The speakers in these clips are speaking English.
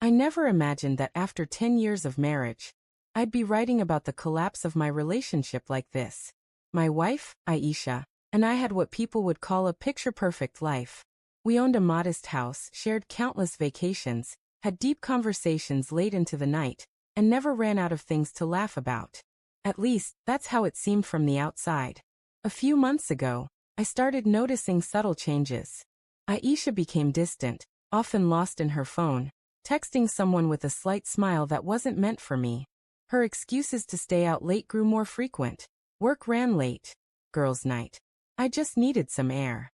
I never imagined that after 10 years of marriage, I'd be writing about the collapse of my relationship like this. My wife, Aisha, and I had what people would call a picture-perfect life. We owned a modest house, shared countless vacations, had deep conversations late into the night, and never ran out of things to laugh about. At least, that's how it seemed from the outside. A few months ago, I started noticing subtle changes. Aisha became distant, often lost in her phone, texting someone with a slight smile that wasn't meant for me. Her excuses to stay out late grew more frequent. Work ran late. Girls' night. I just needed some air.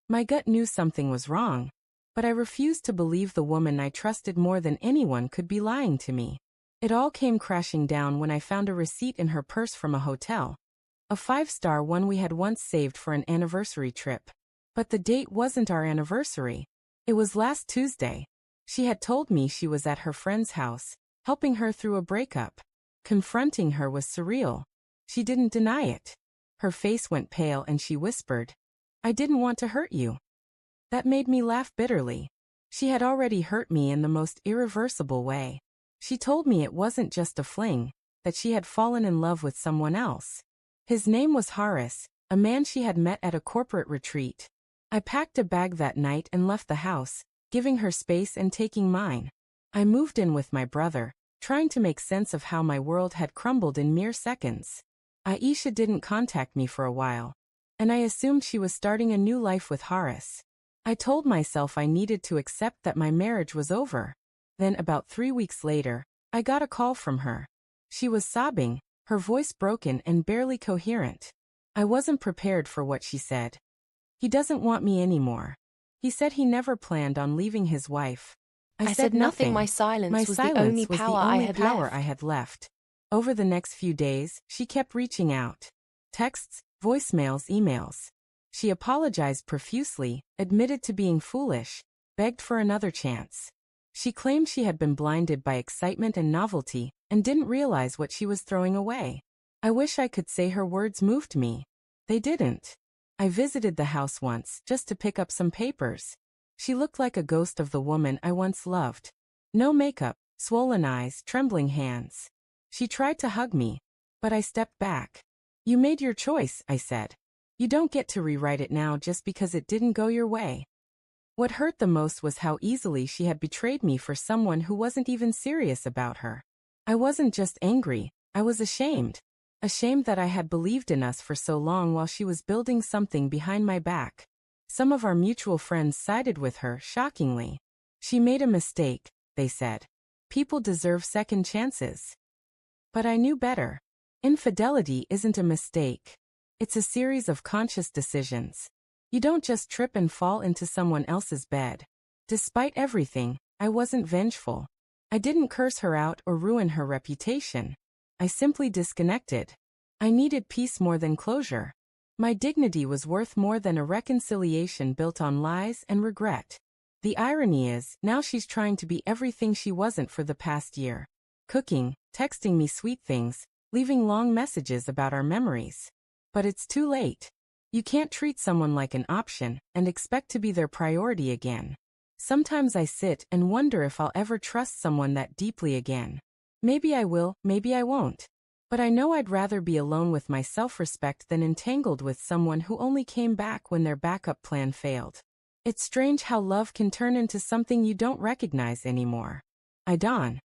My gut knew something was wrong, but I refused to believe the woman I trusted more than anyone could be lying to me. It all came crashing down when I found a receipt in her purse from a hotel. A 5-star one we had once saved for an anniversary trip. But the date wasn't our anniversary. It was last Tuesday. She had told me she was at her friend's house, helping her through a breakup. Confronting her was surreal. She didn't deny it. Her face went pale and she whispered, "I didn't want to hurt you." That made me laugh bitterly. She had already hurt me in the most irreversible way. She told me it wasn't just a fling, that she had fallen in love with someone else. His name was Horace, a man she had met at a corporate retreat. I packed a bag that night and left the house, giving her space and taking mine. I moved in with my brother, trying to make sense of how my world had crumbled in mere seconds. Aisha didn't contact me for a while, and I assumed she was starting a new life with Horace. I told myself I needed to accept that my marriage was over. Then about 3 weeks later, I got a call from her. She was sobbing, her voice broken and barely coherent. I wasn't prepared for what she said. "He doesn't want me anymore. He said he never planned on leaving his wife." I said nothing. My silence My was silence the only was power the I only had power left. I had left. Over the next few days, she kept reaching out. Texts, voicemails, emails. She apologized profusely, admitted to being foolish, begged for another chance. She claimed she had been blinded by excitement and novelty, and didn't realize what she was throwing away. I wish I could say her words moved me. They didn't. I visited the house once, just to pick up some papers. She looked like a ghost of the woman I once loved. No makeup, swollen eyes, trembling hands. She tried to hug me, but I stepped back. "You made your choice," I said. "You don't get to rewrite it now just because it didn't go your way." What hurt the most was how easily she had betrayed me for someone who wasn't even serious about her. I wasn't just angry, I was ashamed. Ashamed that I had believed in us for so long while she was building something behind my back. Some of our mutual friends sided with her, shockingly. "She made a mistake," they said. "People deserve second chances." But I knew better. Infidelity isn't a mistake. It's a series of conscious decisions. You don't just trip and fall into someone else's bed. Despite everything, I wasn't vengeful. I didn't curse her out or ruin her reputation. I simply disconnected. I needed peace more than closure. My dignity was worth more than a reconciliation built on lies and regret. The irony is, now she's trying to be everything she wasn't for the past year. Cooking, texting me sweet things, leaving long messages about our memories. But it's too late. You can't treat someone like an option and expect to be their priority again. Sometimes I sit and wonder if I'll ever trust someone that deeply again. Maybe I will, maybe I won't. But I know I'd rather be alone with my self-respect than entangled with someone who only came back when their backup plan failed. It's strange how love can turn into something you don't recognize anymore. I dawn.